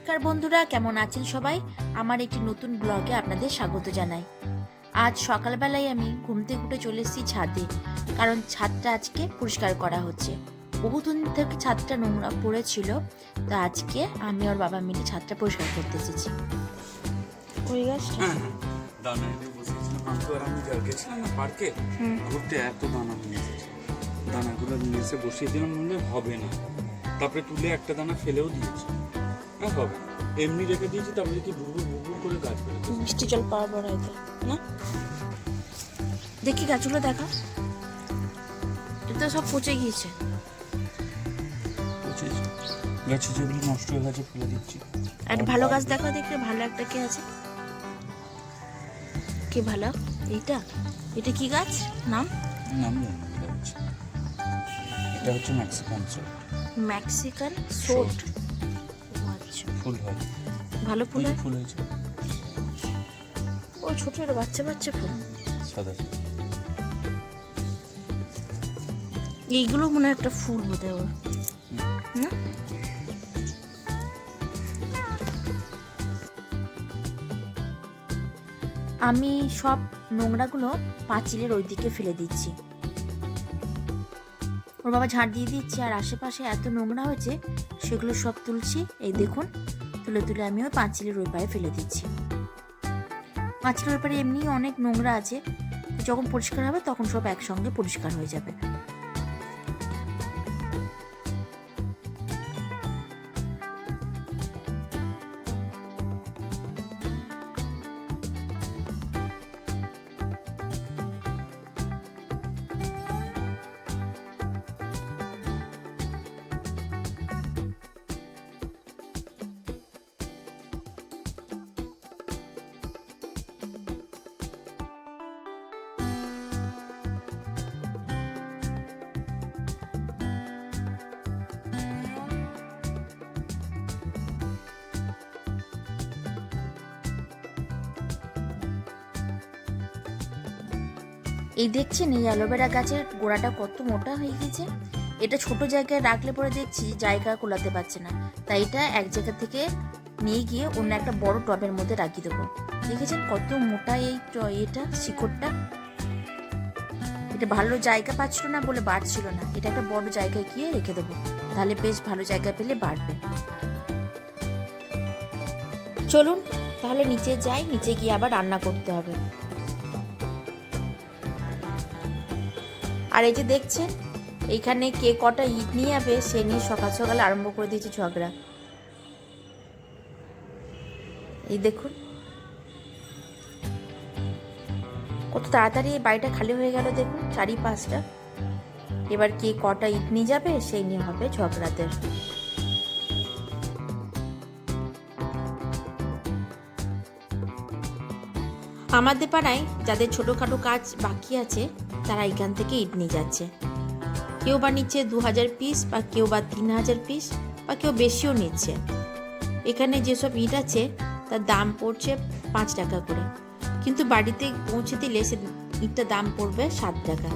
নমস্কার বন্ধুরা, কেমন আছেন সবাই? আমার একটি নতুন ব্লগে আপনাদের স্বাগত জানাই। আজ সকালবেলায় আমি ঘুম থেকে উঠে চলে এসেছি ছাদে, কারণ ছাদটা আজকে পরিষ্কার করা হচ্ছে। বহুদিন থেকে ছাদটা নোংরা পড়েছিল, তো আজকে আমি আর বাবা মিলে ছাদটা পরিষ্কার করতে এসেছি। ওই গাছটা দানা এনে বসেছিলাম আমি আর আমি গেছিলাম না পার্কে ঘুরতে, এত দানা নিয়ে এসেছি। দানাগুলো নিয়ে এসে বসিয়ে দিলাম, মনে হবে না, তারপরে তুলে একটা দানা ফেলেও দিয়েছি। হ্যাঁ হবে, এমনি রেখে দিয়েছি, তারপরে কি বুবুর বুবুর করে গাছ বেরোচ্ছে। মিষ্টি জল পাওয়া বড় হয়তো না, দেখি গাছগুলো দেখা। এটা সব পচে গিয়েছে, গাছে যেগুলো নষ্ট হয়ে গেছে ফেলে দিচ্ছি। একটা ভালো গাছ দেখো, দেখে ভালো একটা কে আছে, কি ভালো এইটা? এটা কি গাছ? নাম নাম জানি না, এটা হচ্ছে মেক্সিকান সোট। মেক্সিকান সোট, আচ্ছা, ফুল হয়, ভালো ফুল হয়। ফুল হয়েছে, ও ছোট ছোট বাচ্চা বাচ্চা ফুল, সাদা। এইগুলো মনে হয় একটা ফুল বোধ হয় না? আমি সব নোংরাগুলো পাঁচিলের ওই দিকে ফেলে দিচ্ছি। ওর বাবা ঝাড় দিয়ে দিচ্ছে, আর আশেপাশে এত নোংরা হয়েছে সেগুলো সব তুলছি। এই দেখুন, তুলে তুলে আমি ওই পাঁচিলের ওই পারে ফেলে দিচ্ছি। পাঁচিলের ওই পারে এমনি অনেক নোংরা আছে, যখন পরিষ্কার হবে তখন সব একসঙ্গে পরিষ্কার হয়ে যাবে। এই দেখছেন, এই অ্যালোভেরা গাছের গোড়াটা কত মোটা হয়ে গেছে। এটা ছোট জায়গায় রাখলে পরে দেখছি জায়গা কোলাতে পারছে না, তাই এটা এক জায়গা থেকে নিয়ে গিয়ে অন্য একটা বড় টবের মধ্যে রাখিয়ে দেবো। দেখেছেন কত মোটা এই এটা শিকড়টা। এটা ভালো জায়গা পাচ্ছিল না বলে বাড়ছিল না, এটা একটা বড় জায়গায় গিয়ে রেখে দেবো, তাহলে বেশ ভালো জায়গা পেলে বাড়বে। চলুন তাহলে নিচে যাই, নিচে গিয়ে আবার রান্না করতে হবে। আর এই যে দেখছেন, এইখানে কে কটা ইট নিয়ে যাবে সে নিয়ে সকাল সকাল আরম্ভ করে দিয়েছে ঝগড়া। এই দেখুন কত তাড়াতাড়ি এই বাড়িটা খালি হয়ে গেল, দেখুন চারিপাশটা। এবার কে কটা ইট নিয়ে যাবে সেই নিয়ে হবে ঝগড়াদের। আমাদের পাড়ায় যাদের ছোটোখাটো কাজ বাকি আছে তারা এখান থেকে ইট নিয়ে যাচ্ছে। কেউ বা নিচ্ছে 2000 পিস, বা কেউ বা 3000 পিস, বা কেউ বেশিও নিচ্ছে। এখানে যেসব ইট আছে তার দাম পড়ছে 5 টাকা করে, কিন্তু বাড়িতে পৌঁছে দিলে সে ইটটার দাম পড়বে 7 টাকা।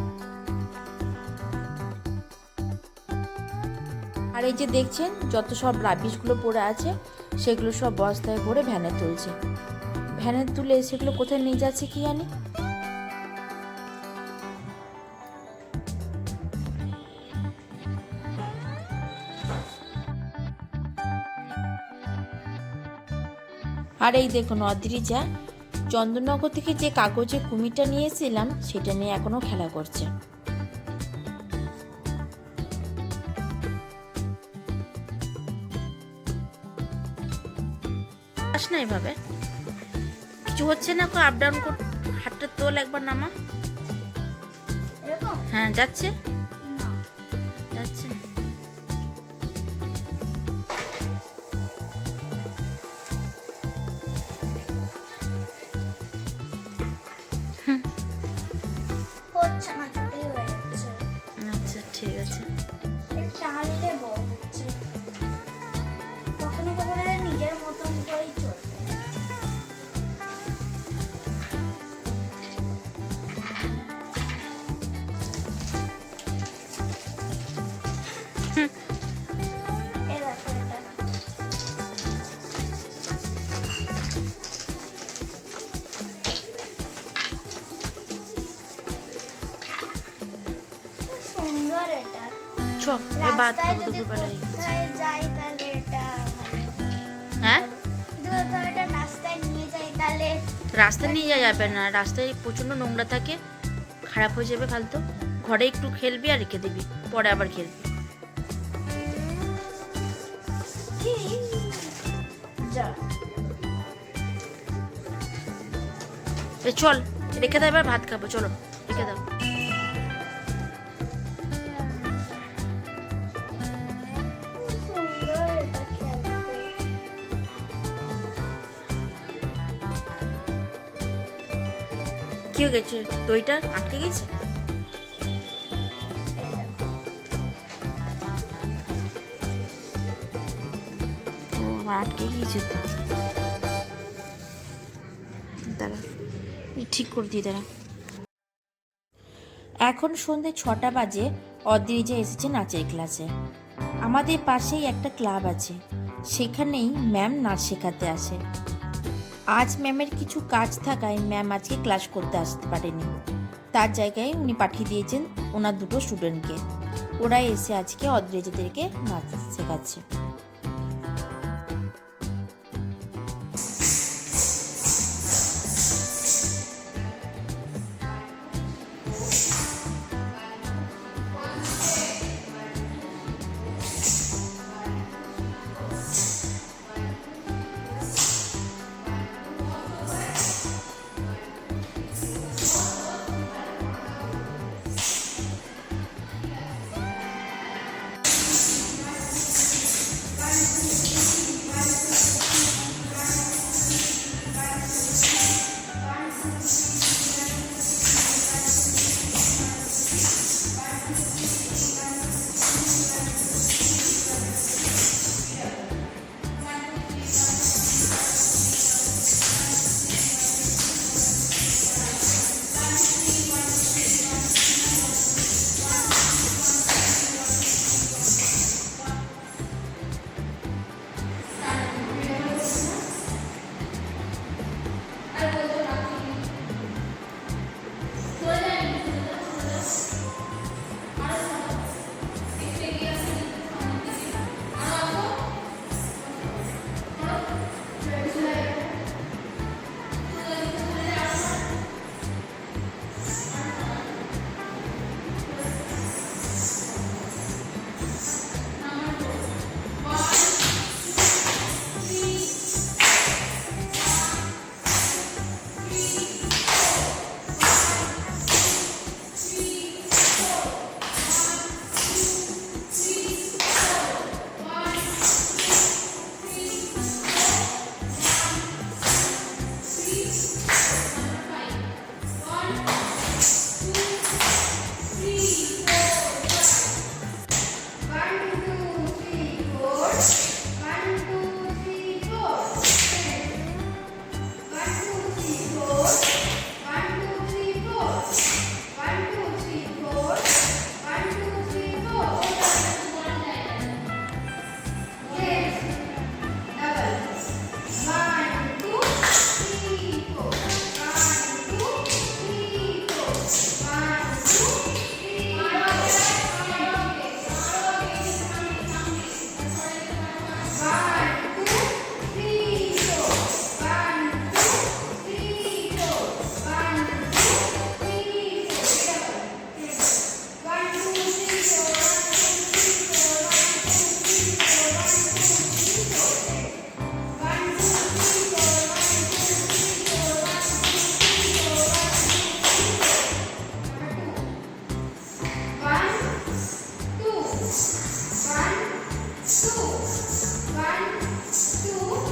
আর এই যে দেখছেন যত সব রাবিশগুলো পড়ে আছে সেগুলো সব বস্তায় করে ভ্যানে তুলছে। ভ্যানে তুলে সেগুলো কোথায় নিয়ে যাচ্ছে কি জানি। আর এই দেখুন অদ্রিজা চন্দননগর থেকে যে কাগজের কুমিরটা নিয়ে এসেছিলাম সেটা নিয়ে এখনো খেলা করছে। আস না, এভাবে কিছু হচ্ছে না, আপ ডাউন কর, হাতটা তোল, একবার নামা। হ্যাঁ যাচ্ছে যাচ্ছে। আচ্ছা ঠিক আছে। নিজের মতন করেই চলবে। ভাত রাস্তায় খাবো যদি দুপুরবেলায়। কোথায় যাই তাহলে এটা ভালো। হ্যাঁ, যদি কোথাও এটা রাস্তায় নিয়ে যাই তাহলে রাস্তায় নিয়ে যাওয়া যাবে না, রাস্তায় প্রচণ্ড নোংরা থাকে, খারাপ হয়ে যাবে ফালতু। ঘরে একটু খেলবি আর রেখে দিবি, পরে আবার খেলবি। কি যা চল রেখে দাও, এবার ভাত খাবো, চলো রেখে দাও। সুন্দর এটা খেলতে। কি হয়ে গেছে, দইটা আটকে গেছে? ও আবার আটকে গিয়েছে তো, দাঁড়া ঠিক করে দিই, দাঁড়া। এখন সন্ধ্যে 6টা বাজে। অদ্রিজা এসেছে নাচের ক্লাসে। আমাদের পাশেই একটা ক্লাব আছে, সেখানেই ম্যাম নাচ শেখাতে আসে। আজ ম্যামের কিছু কাজ থাকায় ম্যাম আজকে ক্লাস করতে আসতে পারেনি। তার জায়গায় উনি পাঠিয়ে দিয়েছেন ওনার দুটো স্টুডেন্টকে। ওরা এসে আজকে অদ্রিজাদেরকে নাচ শেখাচ্ছে।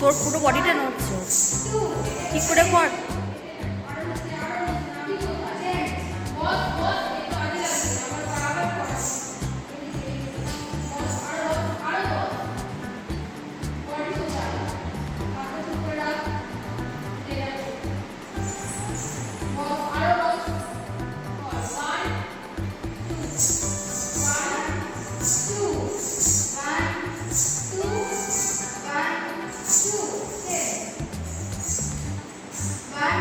তোর পুরো বডিটা নড়ছে, ঠিক করে কর। One,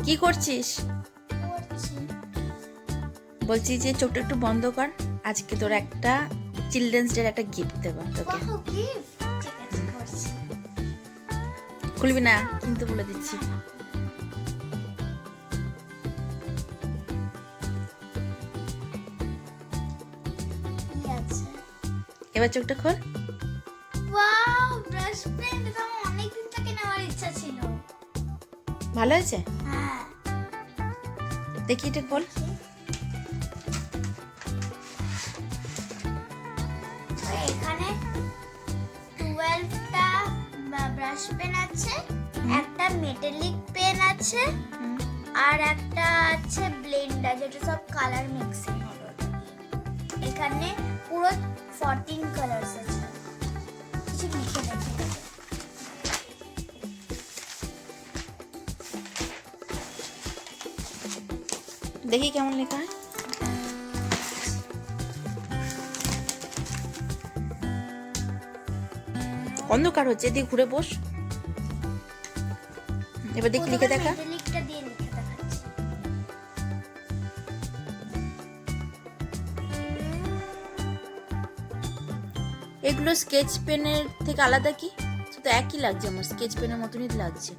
কি করছিস? করছি। বলছি যে চোখটা একটু বন্ধ কর, আজকে তোর একটা চিলড্রেন্স ডে একটা গিফট দেবো তোকে। বাহ, gift? ঠিক আছে, করছি। খুলবি না কিন্তু বলে দিচ্ছি। কি আছে? এবার চোখটা খোল। Wow, brush pen! এটা আমার অনেকদিন থেকে নেওয়ার ইচ্ছা ছিল। ভালো হয়েছে? হ্যাঁ। দেখি এটা খোল। এখানে 12টা ব্রাশ পেন আছে, একটা মেটালিক পেন আছে, আর একটা আছে ব্লেন্ডার, যেটা সব কালার মিক্সিং হলো। এখানে পুরো 14 কালার্স আছে। কিছু লিখে দেখি। দেখি কেমন লেখা হয়। অন্ধকার হচ্ছে, এদিকে ঘুরে বস। এবার দেখি লিখে দেখা। মেটালিকটা দিয়ে লিখে দেখাচ্ছি। এগুলো স্কেচ পেনের থেকে আলাদা কি? তো একই লাগছে, আমার স্কেচ পেনের মতনই লাগছে।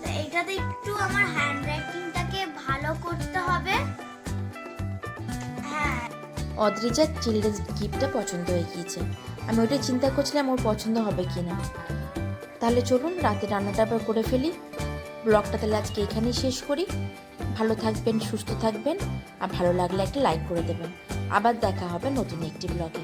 তো এইটাতে একটু আমার হ্যান্ড রাইটিংটাকে ভালো করতে হবে। হ্যাঁ, অদ্রিজার চিলড্রেন্স গিফটটা পছন্দ হয়ে গিয়েছে। আমি ওইটাই চিন্তা করছিলাম ওর পছন্দ হবে কিনা। তাহলে চলুন রাতে রান্নাটা আবার করে ফেলি। ব্লগটা তাহলে আজকে এখানেই শেষ করি। ভালো থাকবেন, সুস্থ থাকবেন, আর ভালো লাগলে একটা লাইক করে দেবেন। আবার দেখা হবে নতুন একটি ব্লগে।